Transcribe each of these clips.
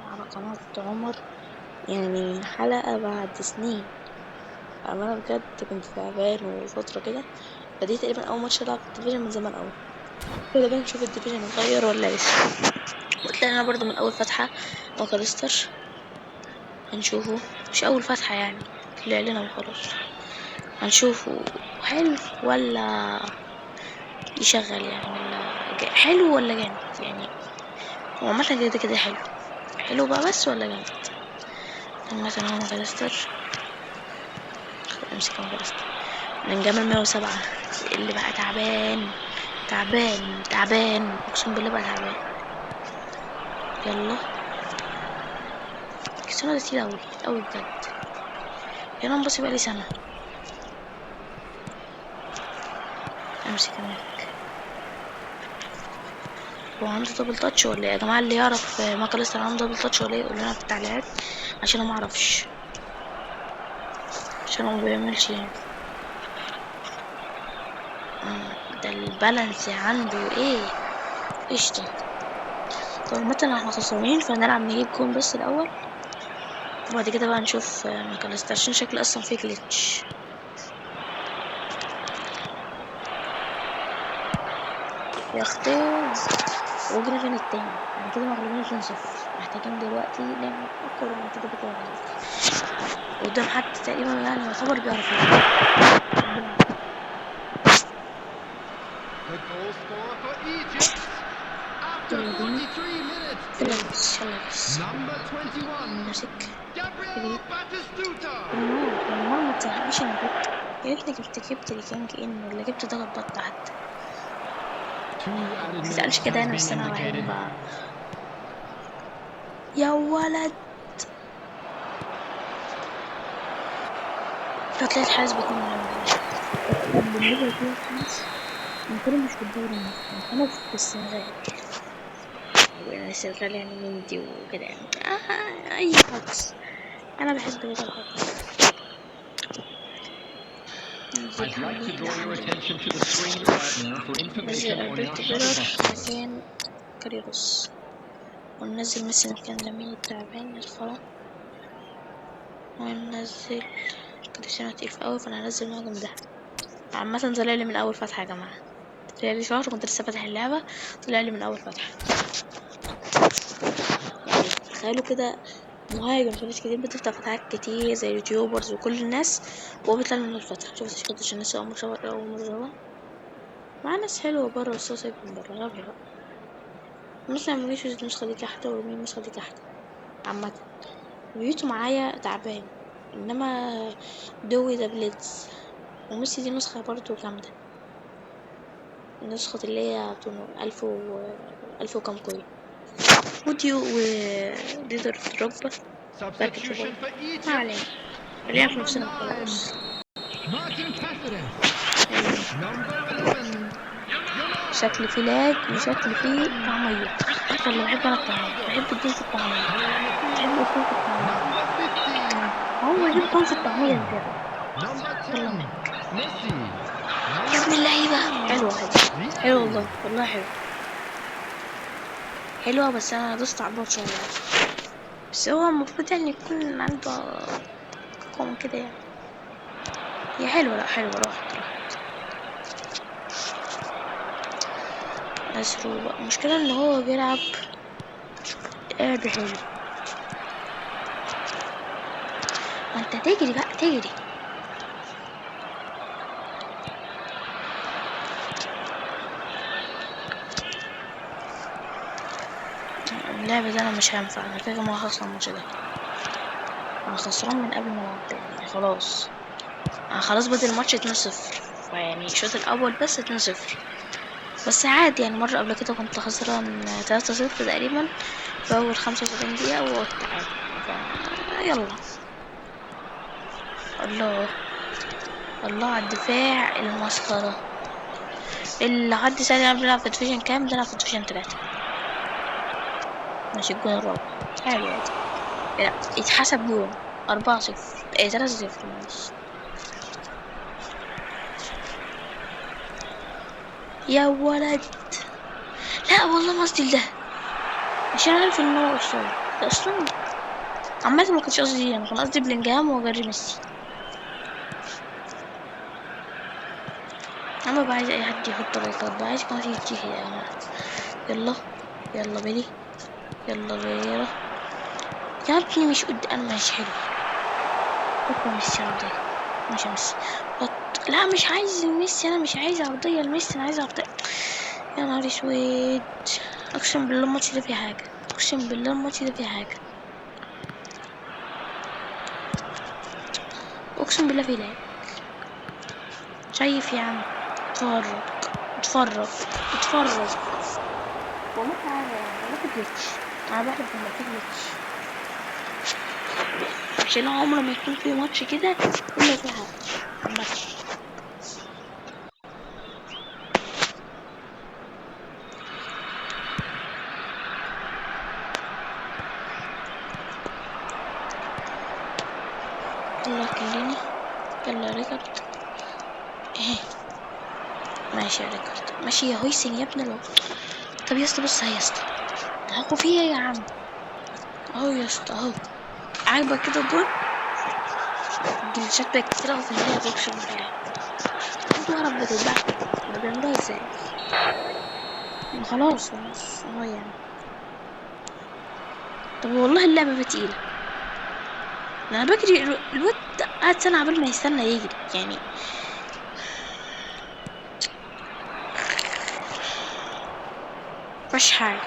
على قناة عمر، يعني حلقة بعد سنين. أنا بجد كنت تعبان وفترة كده، فدي تقريبا أول ماتش ألعب في الديفيجن من زمان أوي. كده بقى نشوف الديفيجن اتغير ولا لسه. وطلع لنا برضه من أول فتحة ماكاليستر، هنشوفه. مش أول فتحة يعني، طلع لنا وخلاص. هنشوفه حلو ولا يشغل يعني، ولا حلو ولا جامد يعني. هو عامة كده كده حلو. حلو بقى بس ولا جامد؟ عامة هو ماكاليستر. امسك ماكاليستر من جمال 107 اللي بقى تعبان تعبان تعبان، اقسم بالله بقى تعبان. يلا، كريستيانو ده تقيل اوي اوي بجد. انا بصي بقى لي سنة. امسك هناك. هو عنده دبل تاتش ولا ايه يا جماعة؟ اللي يعرف ماكاليستر عنده دبل تاتش ولا ايه يقول لنا في التعليقات، عشان انا معرفش، عشان هو ما بيعملش يعني. ده البالانس عنده ايه؟ قشطة. طب مثلا احنا خسرانين فهنلعب نجيب جون بس الاول، وبعد كده بقى نشوف ماكاليستر، عشان شكل اصلا فيه جليتش. يا اختي، وجينا فين التاني؟ يعني كده مغلوبين 2-0. محتاجين دلوقتي نعمل اقوى ريمونتادا كده ولا قدام حد تقريبا يعني يعتبر بيعرف يلعب. The goal scorer for Egypt after يلا بينا، 43 minutes يلا is بس يلا بس. number 21 امسك. Gabriel اجري. Batistuta. النار ما تزهقنيش، انا جبت. يا ريتني جبت الكينج ان ولا جبت ضغط بط حتى. Two added متتقالش minutes كده has انا، been بس انا indicated. بحب. يا ولد، هتلاقي الحارس بيكون مهم جدا. بالنسبة لي الحارس مكانه مش في الدوري المصري، مكانه في السنغال. السنغال يعني مندي وكده يعني. أي حارس، أنا بحب كده الحارس. ننزل I'd like to حمدي، لا draw your حمدي لا. attention to the screen right now for ننزل information on your ألبرتو shuttle بيرر bus tickets. مكان كاريروس، وننزل ميسي مكان لامين التعبان الخرا، وننزل كريستيانو تقيل أوي، فأنا هنزل مهاجم ده. عامة طلع لي من أول فتحة يا جماعة، طلع لي شهر كنت لسه فاتح اللعبة، طلع لي من أول فتحة. يعني تخيلوا كده، مهاجم في ناس كتير بتفتح فتحات كتير زي اليوتيوبرز وكل الناس، وهو بيطلع من الفتحة. شوف تشكيلة الناس أول مرة أشوفها مع ناس حلوة برا، بس هو سايبهم برا غبي بقى. مثلا مفيش النسخة دي كحتة ومين النسخة دي كحتة. عامة بيوتو معايا تعبان، إنما دوي ده بليدز، وميسي دي نسخة برضه جامدة، نسخة اللي هي ألف وكام كوين. فوديو وديدر دروجبا باكت Substitution برضه. for ما Egypt, علينا، خلينا في number نفسنا 9 وخلاص. Martin Caceres, يلا بينا. number 11 Yamal, شكل فيه لاج number وشكل فيه 7 طعمية. يلا، بحب أنا الطعمية، Ronaldo, بحب الدين في الطعمية، coming on the بحب scene, الدين في الطعمية. number 15 هو بحب David طعم في الطعمية Alaba, بجد. number يلا 10 هناك. Messi, يا ابن number اللعيبة، 19 حلوة حلوة. حلوة Vieri. والله، والله حلوة. حلوة بس أنا دوست على الباط شوية. بس هو المفروض يعني يكون عنده قوم كده يعني. هي حلوة، لأ حلوة، راحت. أسرو بقى المشكلة إن هو بيلعب لعب حلو. ما انت تجري بقى، تجري. اللعب ده انا مش هينفع، انا كده ما هخسر الماتش ده. انا خسران من قبل ما العب يعني، خلاص. انا خلاص بدل الماتش 2-0، فيعني الشوط الاول بس 2-0. بس عادي يعني، مرة قبل كده كنت خسران 3-0 تقريبا في اول 75 دقيقة وقعدت عادي يعني. يلا. الله، الله على الدفاع المسخرة. اللي حد سأل انا بلعب في ديفيجن كام؟ بلعب في ديفيجن 3. ماشي، الجون الرابع. عادي عادي. لا، اتحسب جون. 4-0، 3-0 معلش. يا ولد، لا والله ما قصدي ده، عشان عارف ان هو اوفسايد. اصلا عامة ما كنتش قصدي، انا كان قصدي بلينجهام وجاري ميسي. اما بقى عايز اي حد يحط لايكات بقى، عايز قناتي تيجي يا جماعة. يلا يلا بيلي، يلا فيرا يا ابني، مش قدام، ماشي حلو. حط ميسي عرضية، ماشي يا ميسي. حط، لا مش عايز ميسي، انا مش عايز عرضية لميسي، انا عايز عرضية. يا نهار اسود، اقسم بالله الماتش ده فيه حاجة، اقسم بالله الماتش ده فيه حاجة، اقسم بالله فيه لعب. شايف يا عم؟ اتفرج اتفرج اتفرج، والله حاجة يعني، والله في جلتش، انا بحلف بالله في جلتش، عشان عمره ما يكون في ماتش كده الا في حاجة عامة. يلا كليني، يلا يا ريكارد. ايه، ماشي يا ريكارد، ماشي يا هويسن يا ابن الوقت. طب يا اسطى بص يا اسطى، هاكو فيه ايه يا عم؟ اهو يا اسطى اهو، عاجبك كده الجون؟ الجلتشات بقت كتير اوي في اللعب، اقسم بالله. انتوا هرب بتتبعتوا، ما بيعملوها ازاي؟ خلاص خلاص اهو يعني. طب والله اللعبة تقيلة، انا بجري، الواد قعد سنة عبال ما يستنى يجري يعني. مفيش حاجة،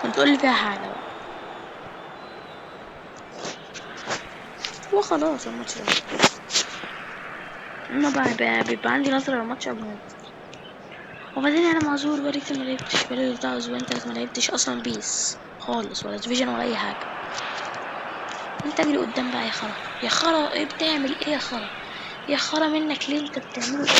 كنت تقولي فيها حاجة بقى. هو خلاص الماتش ده، اما بيبقى عندي نظرة للماتش قبل ما يبدأ. وبعدين انا معذور، بقالي كتير ملعبتش، بقالي بتاع اسبوعين تلاتة ملعبتش اصلا بيس خالص، ولا ديفيجن ولا اي حاجة. انت اجري قدام بقى يا خرا، يا خرا ايه بتعمل ايه يا خرا؟ يا خرا منك ليه، انت بتعمله ايه؟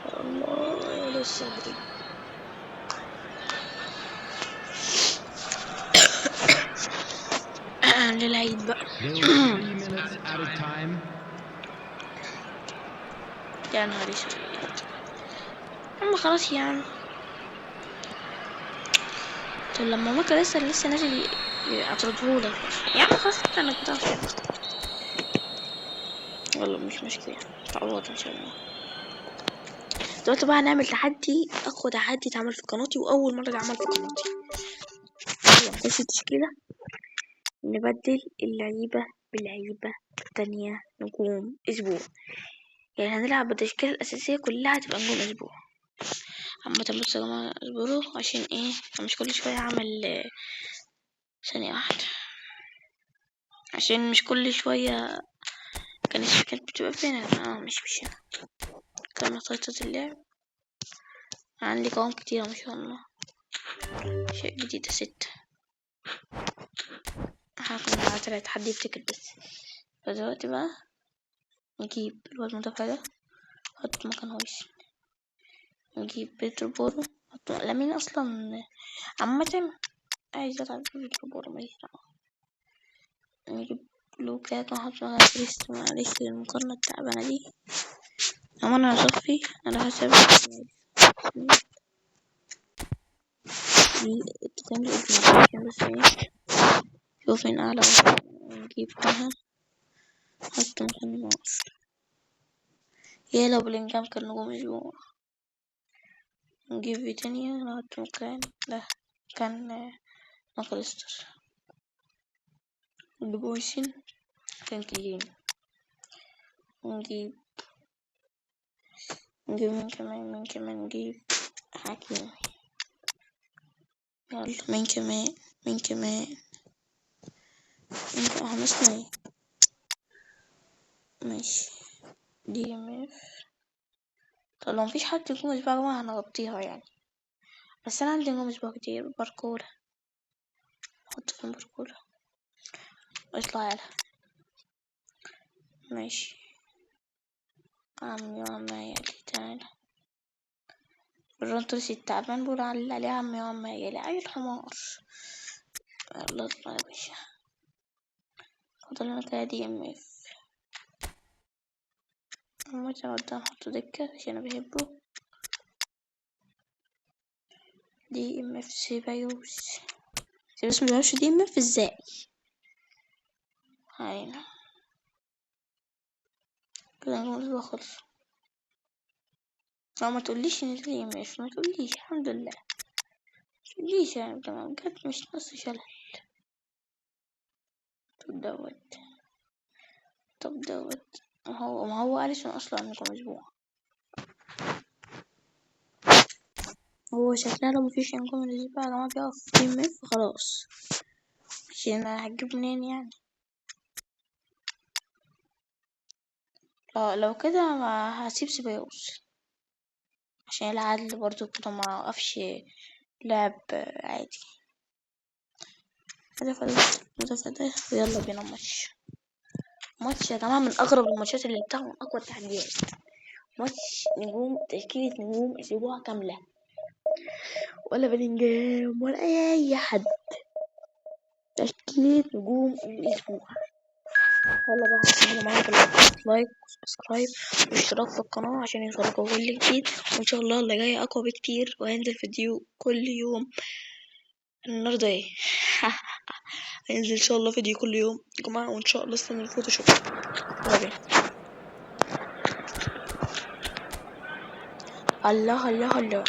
يا الله يا ولي الصبري. للعيد بقى. There were 3 minutes added time. يا نهار اسود، اما خلاص يا عم. طب لما ماكا لسه نازل اطردهولك يا عم، خلاص انا كنت عارف كده. والله مش مشكلة، تعوض ان شاء الله. دلوقتي بقى هنعمل تحدي، اقوى تحدي اتعمل في قناتي، واول مرة اتعمل في قناتي. يلا نخش التشكيلة، نبدل اللعيبة باللعيبة التانية، نجوم اسبوع. يعني هنلعب بالتشكيلة الأساسية كلها، هتبقى نجوم اسبوع. عامة بصوا يا جماعة، اصبروا عشان ايه، مش كل شوية اعمل ثانية واحدة، عشان مش كل شوية. كانت بتبقى فين مش هنا. كان خطة اللعب، عندي قوام كتيرة ما شاء الله. شيء جديد 6، هكون على تحدي يفتكر بس. فدلوقتي بقى نجيب الواد المدافع ده، حط مكان هويس. نجيب بيتر بورو، حط لامين اصلا عامة، عايز العب بيتر بورو ماليش دعوة. نجيب لوكاكو، نحط مكان كريستو، معلش المقارنة التعبانة دي. أما أنا صفي على حسب دي تعمل الجنريشن، بس ايه، شوف مين أعلى واحد. نجيب كمان، حط مكان ناقص. يا لو بلينجهام كان نجوم أسبوع. نجيب فيتينيا، نحط مكان، لا كان ماكاليستر. نجيب أويسين، كان كلين. نجيب مين كمان نجيب حكيمي. يلا مين كمان احنا اسمه ايه، ماشي دي ام اف. طب لو مفيش حد يكون مسبوع يا جماعة هنغطيها يعني، بس انا عندي نجوم مسبوع كتير. باركولا، حط فين باركولا، اطلع يلا. ماشي عمي وعمي تعالى. الرنتوسي التعبان بقول عليه عمي وعمي اي الحمار. يلا اطلع يا باشا، فاضل لنا كده دي ام اف. مثلا قدام نحطه دكة عشان انا بحبه. دي ام اف سيبايوس، بس مبيعرفش دي ام اف ازاي. هاينا كده الموضوع خلص. لا ما تقوليش ان دي ام اف، ما تقوليش. الحمد لله متقوليش يعني، تمام بجد مش نص شلل. طب دوت ما هو أليسون أصلا كان أسبوع. هو شكلها لو مفيش إنكم من الأسبوع يا جماعة بيقف في ام اف خلاص، عشان أنا هجيب منين يعني. لو كده ما هسيب سيبايوس عشان العدل برضو كده ما وقفش لعب عادي. ده ويلا بينا ماتش يا جماعة، من أغرب الماتشات اللي لعبتها ومن أقوى التحديات. ماتش نجوم، تشكيلة نجوم أسبوع كاملة، ولا بلينجهام ولا أي حد، تشكيلة نجوم الأسبوع. يلا بقى هتعملوا معايا لايك وسبسكرايب واشتراك في القناة عشان يوصلكوا كل جديد، وإن شاء الله اللي جاي أقوى بكتير، وهينزل فيديو كل يوم. النهاردة ايه؟ هينزل إن شاء الله فيديو كل يوم يا جماعة، وإن شاء الله استنوا الفوتوشوب. يلا بينا. الله الله الله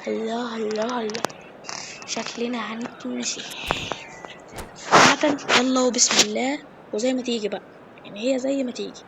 الله الله الله، شكلنا هنتنسي عامة. يلا وبسم الله وزي ما تيجي بقى، يعني هي زي ما تيجي.